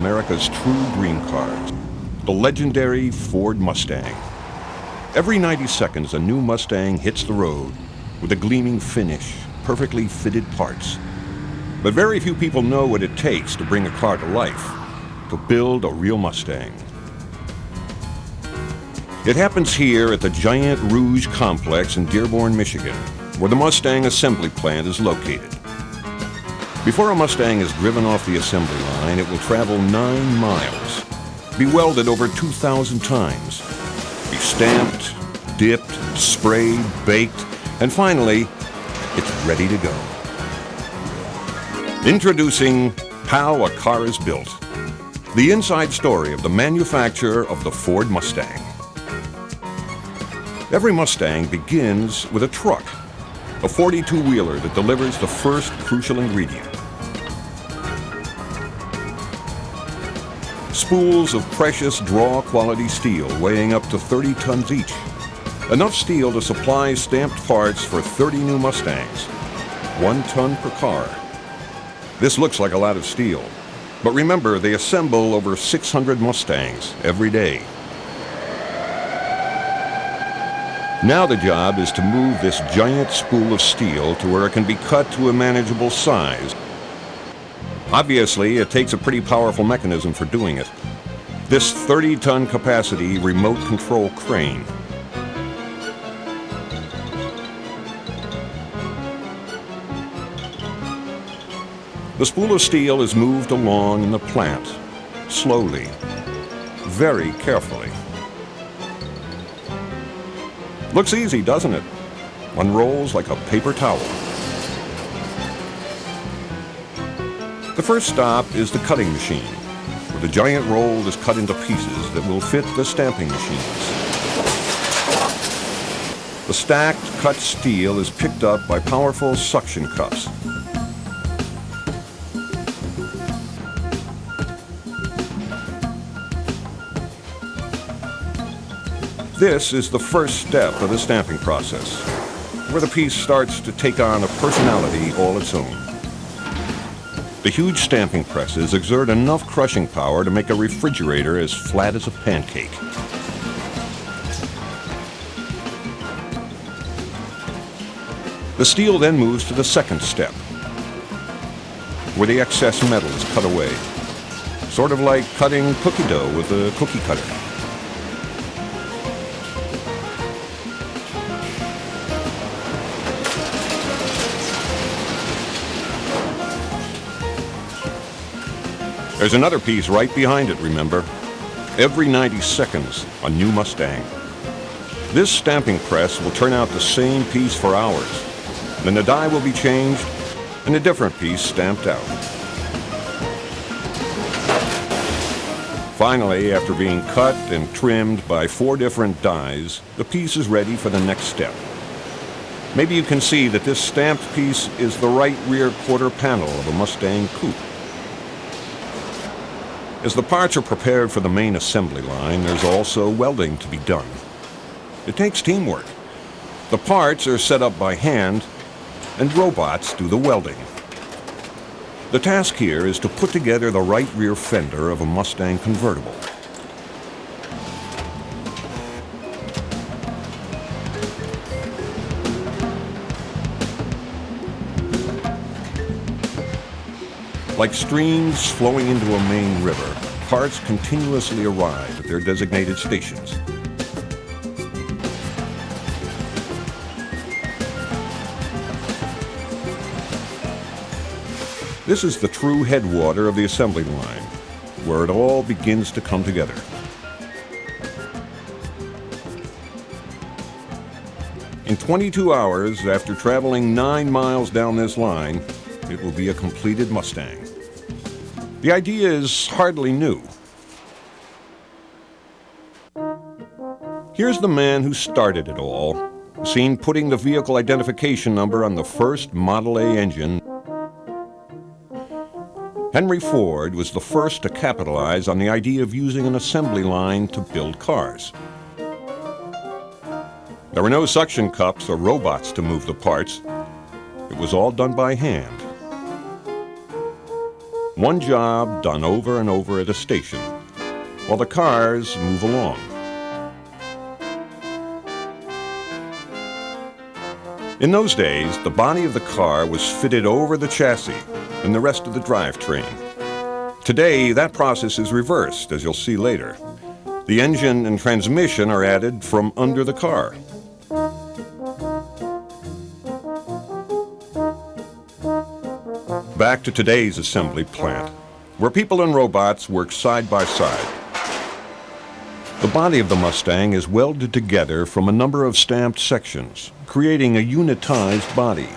America's true dream cars, the legendary Ford Mustang. Every 90 seconds, a new Mustang hits the road with a gleaming finish, perfectly fitted parts. But very few people know what it takes to bring a car to life, to build a real Mustang. It happens here at the Giant Rouge complex in Dearborn, Michigan, where the Mustang assembly plant is located. Before a Mustang is driven off the assembly line, it will travel 9 miles, be welded over 2,000 times, be stamped, dipped, sprayed, baked, and finally, it's ready to go. Introducing How a Car is Built, the inside story of the manufacture of the Ford Mustang. Every Mustang begins with a truck, a 42-wheeler that delivers the first crucial ingredient. Spools of precious draw-quality steel weighing up to 30 tons each. Enough steel to supply stamped parts for 30 new Mustangs. 1 ton per car. This looks like a lot of steel, but remember, they assemble over 600 Mustangs every day. Now the job is to move this giant spool of steel to where it can be cut to a manageable size. Obviously, it takes a pretty powerful mechanism for doing it. This 30-ton capacity remote control crane. The spool of steel is moved along in the plant, slowly, very carefully. Looks easy, doesn't it? Unrolls like a paper towel. The first stop is the cutting machine, where the giant roll is cut into pieces that will fit the stamping machines. The stacked, cut steel is picked up by powerful suction cups. This is the first step of the stamping process, where the piece starts to take on a personality all its own. The huge stamping presses exert enough crushing power to make a refrigerator as flat as a pancake. The steel then moves to the second step, where the excess metal is cut away, sort of like cutting cookie dough with a cookie cutter. There's another piece right behind it, remember? Every 90 seconds, a new Mustang. This stamping press will turn out the same piece for hours. Then the die will be changed and a different piece stamped out. Finally, after being cut and trimmed by 4 different dies, the piece is ready for the next step. Maybe you can see that this stamped piece is the right rear quarter panel of a Mustang coupe. As the parts are prepared for the main assembly line, there's also welding to be done. It takes teamwork. The parts are set up by hand, and robots do the welding. The task here is to put together the right rear fender of a Mustang convertible. Like streams flowing into a main river, parts continuously arrive at their designated stations. This is the true headwater of the assembly line, where it all begins to come together. In 22 hours, after traveling 9 miles down this line, it will be a completed Mustang. The idea is hardly new. Here's the man who started it all, seen putting the vehicle identification number on the first Model A engine. Henry Ford was the first to capitalize on the idea of using an assembly line to build cars. There were no suction cups or robots to move the parts. It was all done by hand. One job done over and over at a station, while the cars move along. In those days, the body of the car was fitted over the chassis and the rest of the drivetrain. Today, that process is reversed, as you'll see later. The engine and transmission are added from under the car. Back to today's assembly plant, where people and robots work side by side. The body of the Mustang is welded together from a number of stamped sections, creating a unitized body.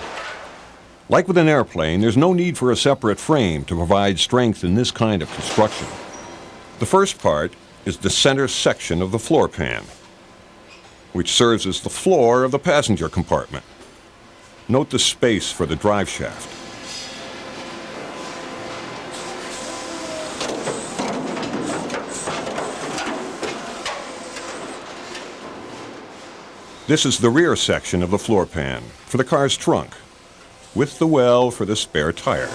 Like with an airplane, there's no need for a separate frame to provide strength in this kind of construction. The first part is the center section of the floor pan, which serves as the floor of the passenger compartment. Note the space for the drive shaft. This is the rear section of the floor pan for the car's trunk, with the well for the spare tire.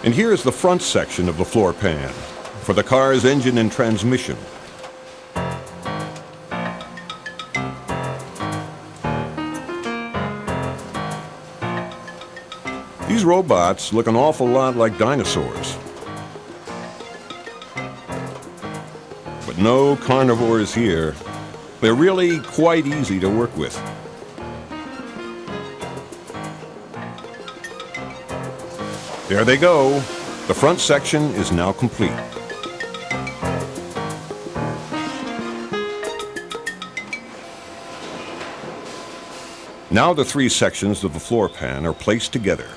And here is the front section of the floor pan for the car's engine and transmission. These robots look an awful lot like dinosaurs. But no carnivores here. They're really quite easy to work with. There they go. The front section is now complete. Now the three sections of the floor pan are placed together.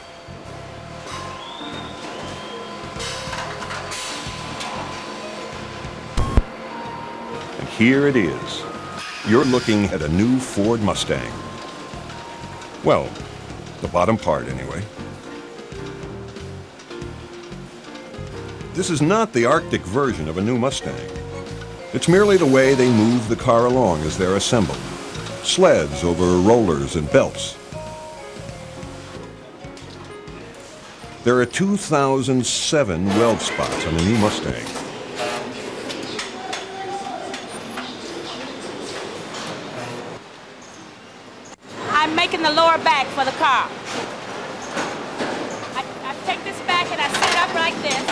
And here it is. You're looking at a new Ford Mustang. Well, the bottom part anyway. This is not the Arctic version of a new Mustang. It's merely the way they move the car along as they're assembled. Sleds over rollers and belts. There are 2,007 weld spots on a new Mustang. I'm making the lower back for the car. I take this back and I set it up like this.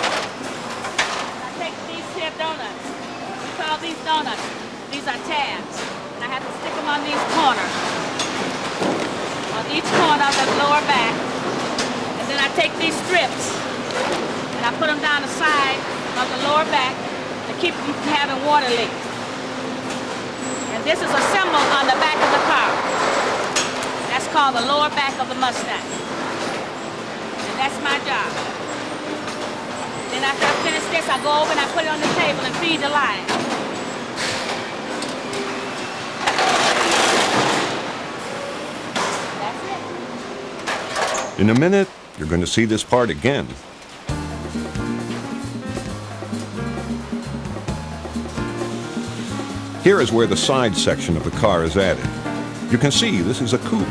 Donuts. We call these donuts. These are tabs. And I have to stick them on these corners. On each corner of the lower back. And then I take these strips and I put them down the side of the lower back to keep them from having water leaks. And this is assembled on the back of the car. That's called the lower back of the Mustang. And that's my job. Then after I finish this, I go over and I put it on the table and feed the line. That's it. In a minute, you're going to see this part again. Here is where the side section of the car is added. You can see this is a coupe.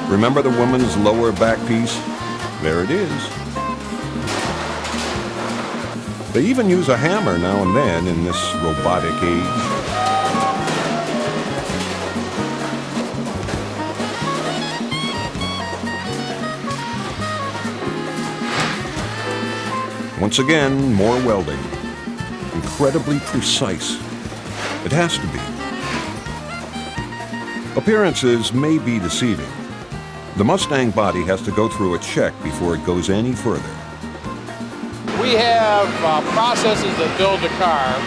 Remember the woman's lower back piece? There it is. They even use a hammer now and then in this robotic age. Once again, more welding. Incredibly precise. It has to be. Appearances may be deceiving. The Mustang body has to go through a check before it goes any further. We have processes that build the car,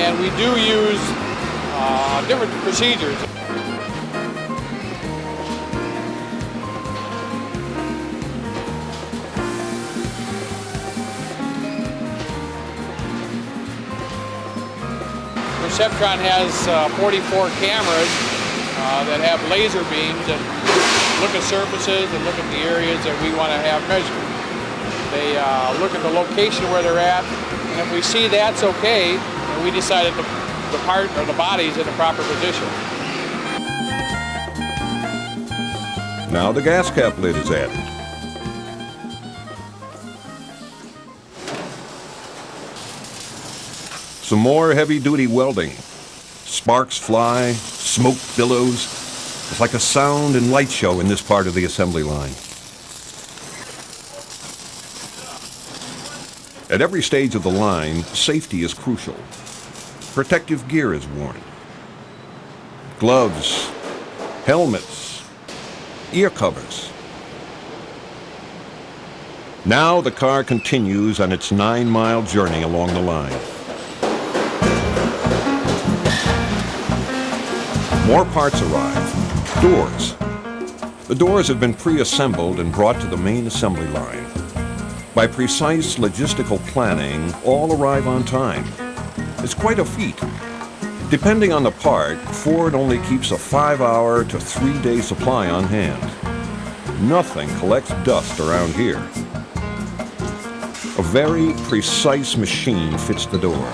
and we do use different procedures. Perceptron has 44 cameras that have laser beams that look at surfaces and look at the areas that we want to have measured. They look at the location where they're at, and if we see that's okay, then we decide that the part or the body's in the proper position. Now the gas cap lid is added. Some more heavy-duty welding. Sparks fly, smoke billows. It's like a sound and light show in this part of the assembly line. At every stage of the line, safety is crucial. Protective gear is worn. Gloves, helmets, ear covers. Now the car continues on its 9-mile journey along the line. More parts arrive. Doors. The doors have been pre-assembled and brought to the main assembly line. By precise logistical planning, all arrive on time. It's quite a feat. Depending on the part, Ford only keeps a 5-hour to 3-day supply on hand. Nothing collects dust around here. A very precise machine fits the door.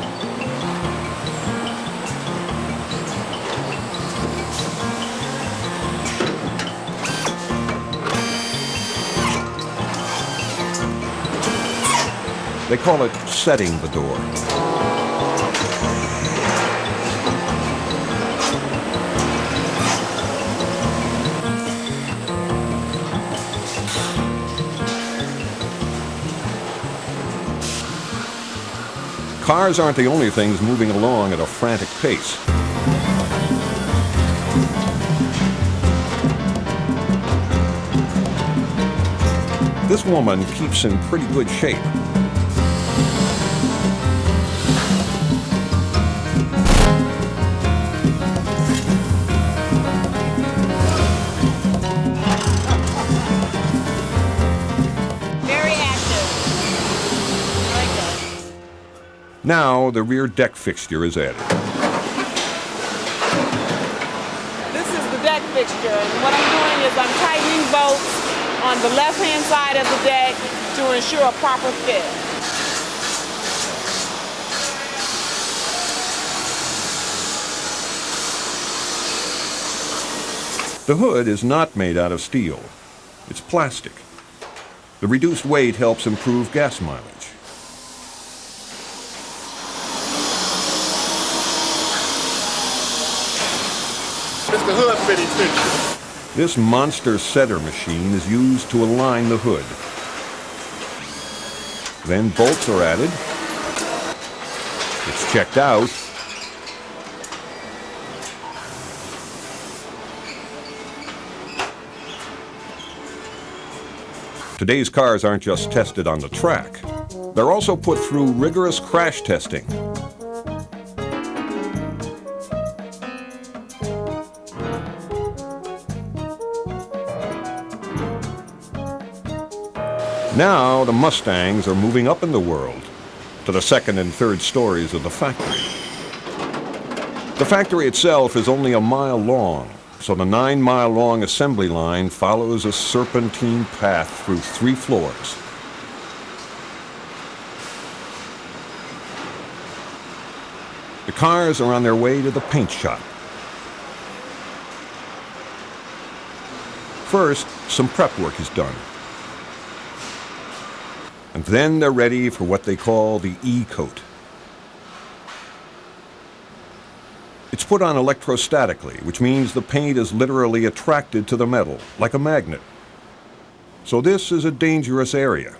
They call it setting the door. Cars aren't the only things moving along at a frantic pace. This woman keeps in pretty good shape. Now the rear deck fixture is added. This is the deck fixture, and what I'm doing is I'm tightening bolts on the left-hand side of the deck to ensure a proper fit. The hood is not made out of steel. It's plastic. The reduced weight helps improve gas mileage. It's the hood fitting fixture. This monster setter machine is used to align the hood. Then bolts are added. It's checked out. Today's cars aren't just tested on the track. They're also put through rigorous crash testing. Now the Mustangs are moving up in the world to the second and third stories of the factory. The factory itself is only a mile long, so the 9-mile-long assembly line follows a serpentine path through 3 floors. The cars are on their way to the paint shop. First, some prep work is done. And then they're ready for what they call the E-coat. It's put on electrostatically, which means the paint is literally attracted to the metal, like a magnet. So this is a dangerous area.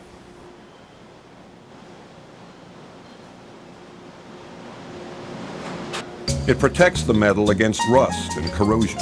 It protects the metal against rust and corrosion.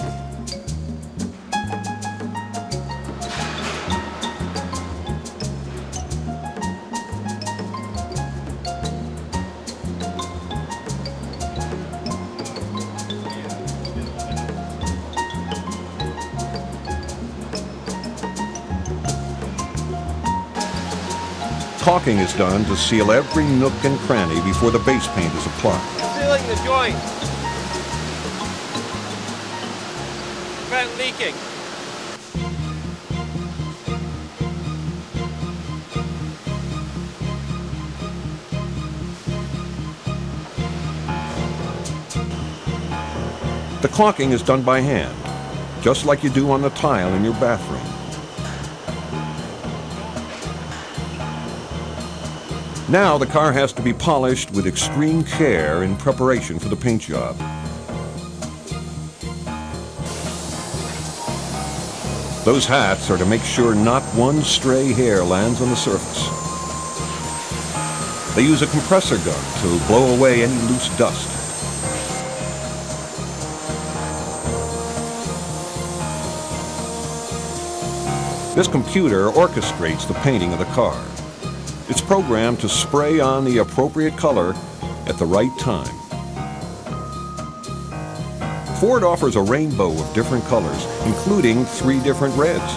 Caulking is done to seal every nook and cranny before the base paint is applied. Sealing the joint. speaking. The caulking is done by hand, just like you do on the tile in your bathroom. Now the car has to be polished with extreme care in preparation for the paint job. Those hats are to make sure not one stray hair lands on the surface. They use a compressor gun to blow away any loose dust. This computer orchestrates the painting of the car. It's programmed to spray on the appropriate color at the right time. Ford offers a rainbow of different colors, including 3 different reds.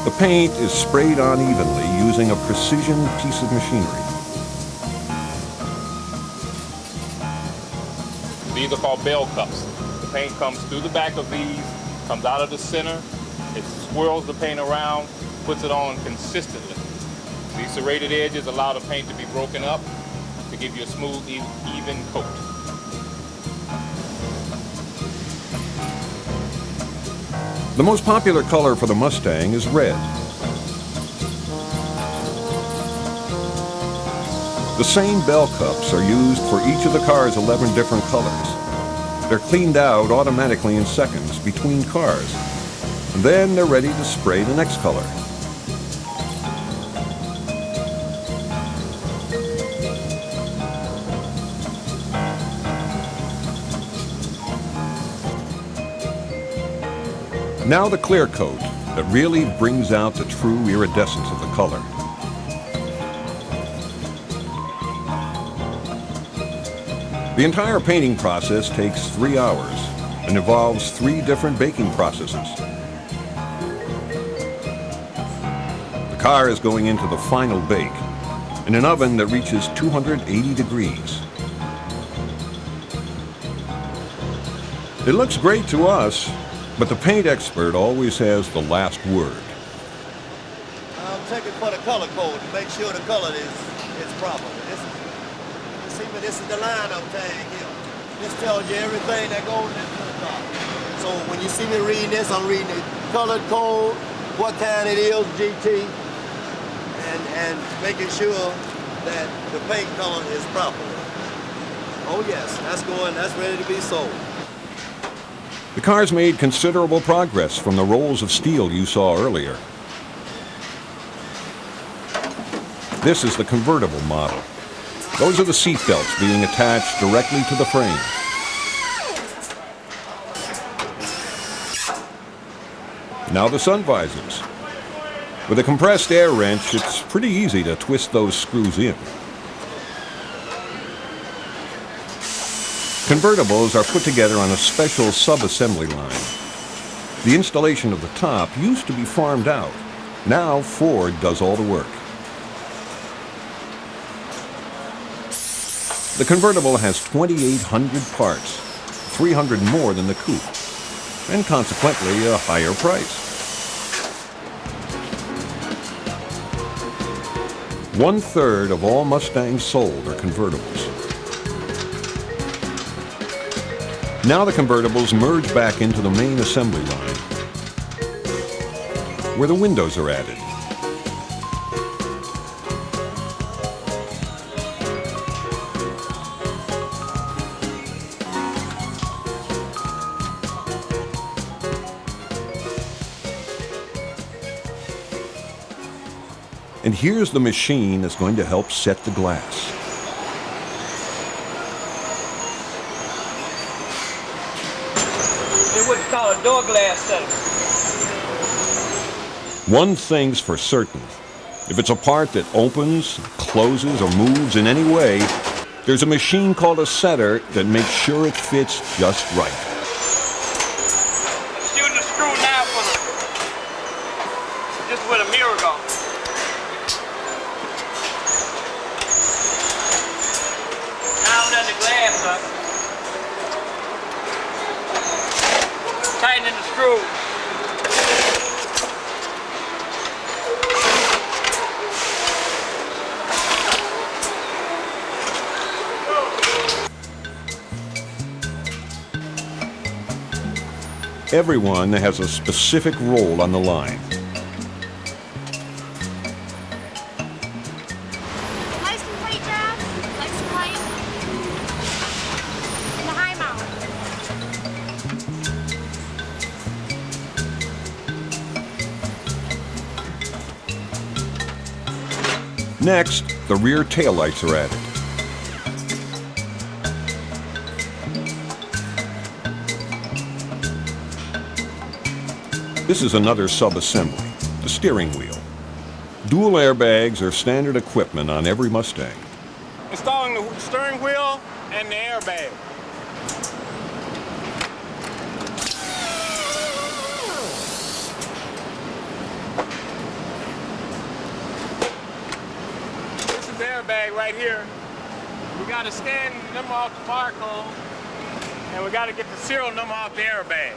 The paint is sprayed on evenly using a precision piece of machinery. These are called bell cups. The paint comes through the back of these, comes out of the center, it swirls the paint around, puts it on consistently. These serrated edges allow the paint to be broken up to give you a smooth, even coat. The most popular color for the Mustang is red. The same bell cups are used for each of the car's 11 different colors. They're cleaned out automatically in seconds between cars. And then they're ready to spray the next color. Now the clear coat that really brings out the true iridescence of the color. The entire painting process takes 3 hours and involves 3 different baking processes. The car is going into the final bake in an oven that reaches 280 degrees. It looks great to us, but the paint expert always has the last word. I'm checking for the color code to make sure the color is proper. This is the lineup tag here. This tells you everything that goes into the car. So when you see me reading this, I'm reading the color code, what kind it is, GT, and making sure that the paint color is proper. Oh yes, that's ready to be sold. The car's made considerable progress from the rolls of steel you saw earlier. This is the convertible model. Those are the seat belts being attached directly to the frame. Now the sun visors. With a compressed air wrench, it's pretty easy to twist those screws in. Convertibles are put together on a special sub-assembly line. The installation of the top used to be farmed out. Now Ford does all the work. The convertible has 2,800 parts, 300 more than the coupe, and consequently a higher price. 1/3 of all Mustangs sold are convertibles. Now the convertibles merge back into the main assembly line, where the windows are added. And here's the machine that's going to help set the glass. They wouldn't call it door glass setter. One thing's for certain. If it's a part that opens, closes, or moves in any way, there's a machine called a setter that makes sure it fits just right. I'm shooting the screw now for just where the mirror goes. Now I'm letting the glass up. Tightening the screws. Everyone has a specific role on the line. License plate tab, license plate, and the high mount. Next, the rear taillights are added. This is another sub-assembly, the steering wheel. Dual airbags are standard equipment on every Mustang. Installing the steering wheel and the airbag. This is the airbag right here. We got to scan the number off the barcode, and we got to get the serial number off the airbag.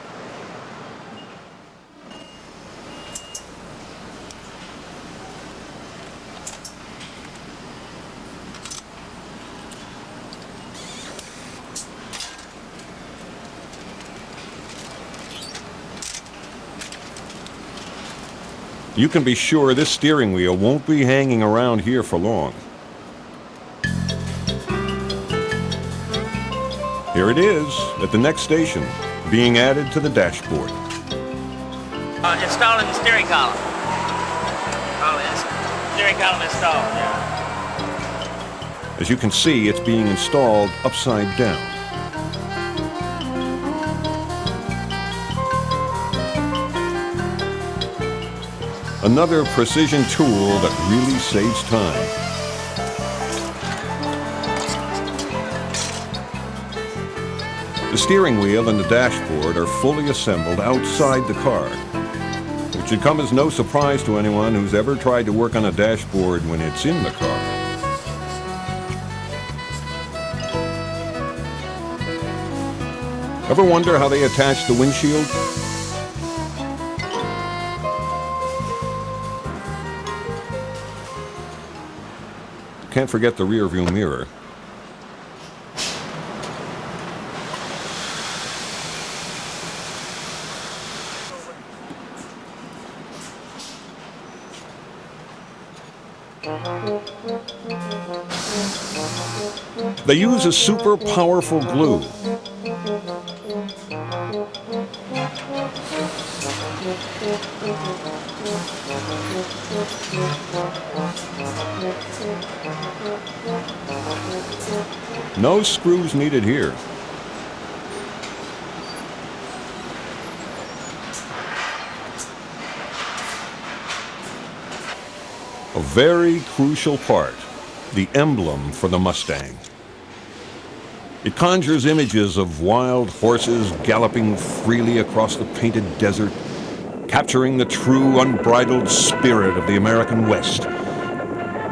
You can be sure this steering wheel won't be hanging around here for long. Here it is at the next station, being added to the dashboard. Installing the steering column. Oh, yes. Steering column installed, yeah. As you can see, it's being installed upside down. Another precision tool that really saves time. The steering wheel and the dashboard are fully assembled outside the car. It should come as no surprise to anyone who's ever tried to work on a dashboard when it's in the car. Ever wonder how they attach the windshield? Can't forget the rear view mirror. They use a super powerful glue. No screws needed here. A very crucial part, the emblem for the Mustang. It conjures images of wild horses galloping freely across the painted desert, capturing the true unbridled spirit of the American West.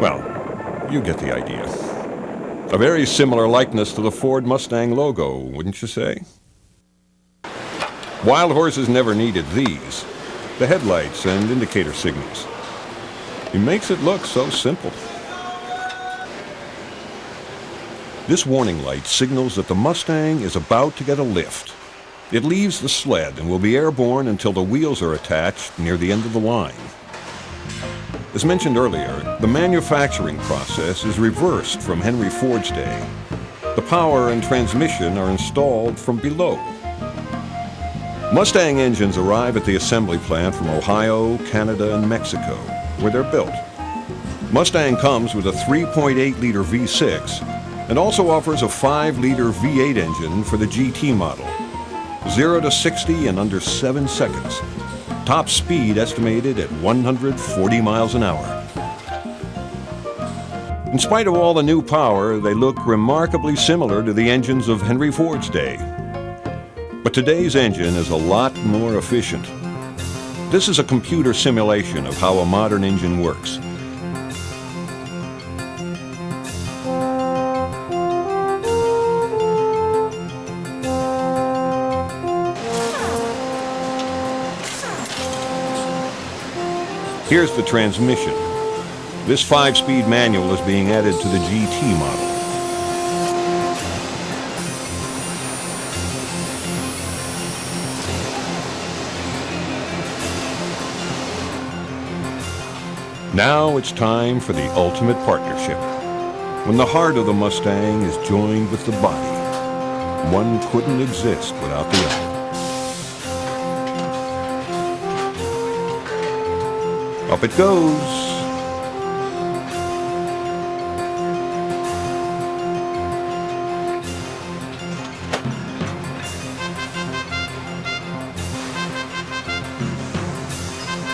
Well, you get the idea. A very similar likeness to the Ford Mustang logo, wouldn't you say? Wild horses never needed these, the headlights and indicator signals. It makes it look so simple. This warning light signals that the Mustang is about to get a lift. It leaves the sled and will be airborne until the wheels are attached near the end of the line. As mentioned earlier, the manufacturing process is reversed from Henry Ford's day. The power and transmission are installed from below. Mustang engines arrive at the assembly plant from Ohio, Canada, and Mexico, where they're built. Mustang comes with a 3.8-liter V6 and also offers a 5-liter V8 engine for the GT model. 0 to 60 in under 7 seconds. Top speed estimated at 140 miles an hour. In spite of all the new power, they look remarkably similar to the engines of Henry Ford's day. But today's engine is a lot more efficient. This is a computer simulation of how a modern engine works. Here's the transmission. This 5-speed manual is being added to the GT model. Now it's time for the ultimate partnership. When the heart of the Mustang is joined with the body, one couldn't exist without the other. Up it goes.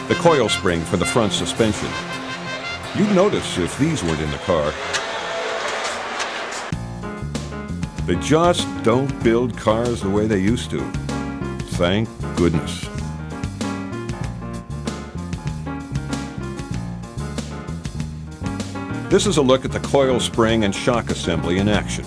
The coil spring for the front suspension. You'd notice if these weren't in the car. They just don't build cars the way they used to. Thank goodness. This is a look at the coil spring and shock assembly in action.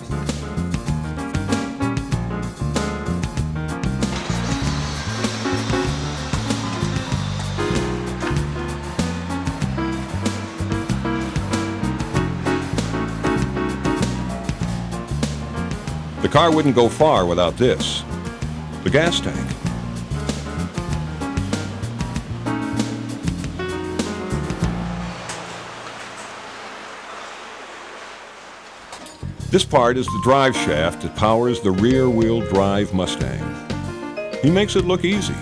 The car wouldn't go far without this, the gas tank. This part is the drive shaft that powers the rear-wheel drive Mustang. He makes it look easy.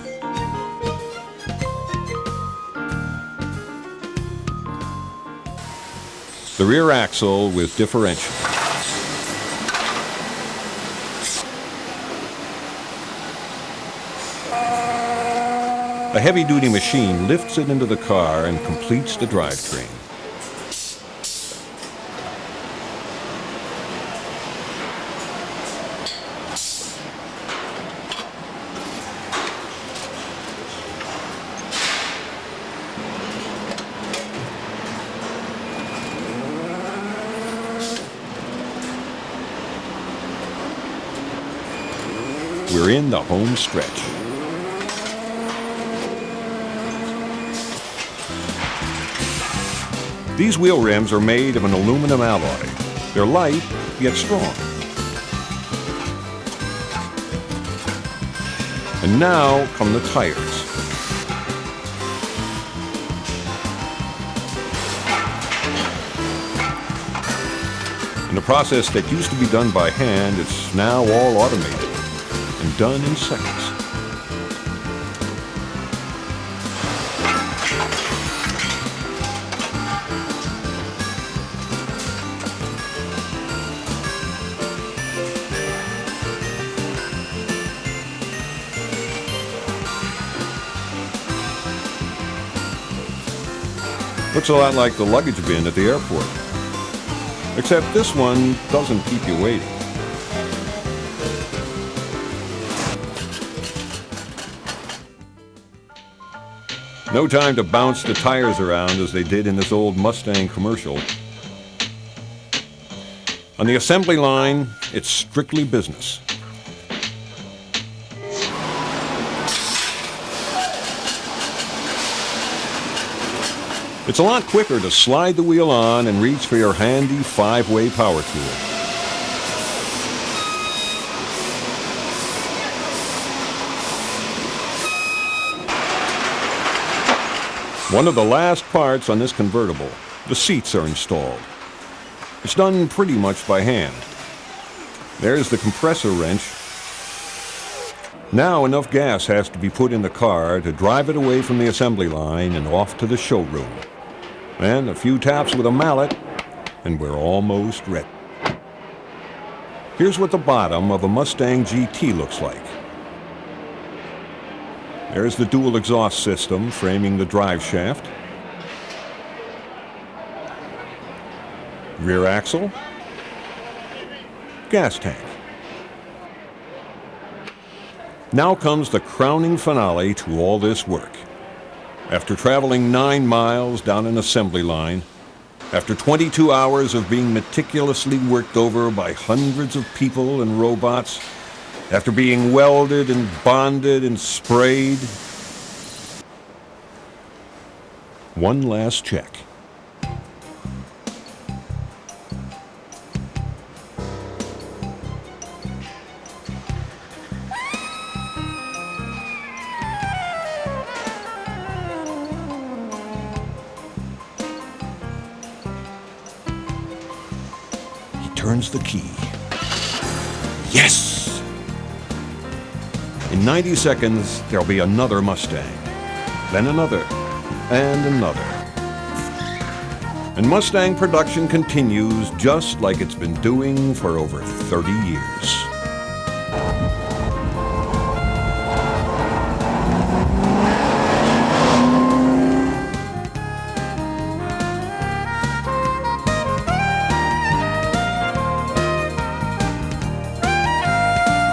The rear axle with differential. A heavy-duty machine lifts it into the car and completes the drivetrain. We're in the home stretch. These wheel rims are made of an aluminum alloy. They're light, yet strong. And now come the tires. In a process that used to be done by hand, it's now all automated and done in seconds. Looks a lot like the luggage bin at the airport. Except this one doesn't keep you waiting. No time to bounce the tires around as they did in this old Mustang commercial. On the assembly line, it's strictly business. It's a lot quicker to slide the wheel on and reach for your handy 5-way power tool. One of the last parts on this convertible, the seats are installed. It's done pretty much by hand. There's the compressor wrench. Now enough gas has to be put in the car to drive it away from the assembly line and off to the showroom. And a few taps with a mallet, and we're almost ready. Here's what the bottom of a Mustang GT looks like. There's the dual exhaust system framing the drive shaft. Rear axle. Gas tank. Now comes the crowning finale to all this work. After traveling 9 miles down an assembly line, after 22 hours of being meticulously worked over by hundreds of people and robots, after being welded and bonded and sprayed, one last check. turns the key. Yes! In 90 seconds, there'll be another Mustang, then another, and another. And Mustang production continues just like it's been doing for over 30 years.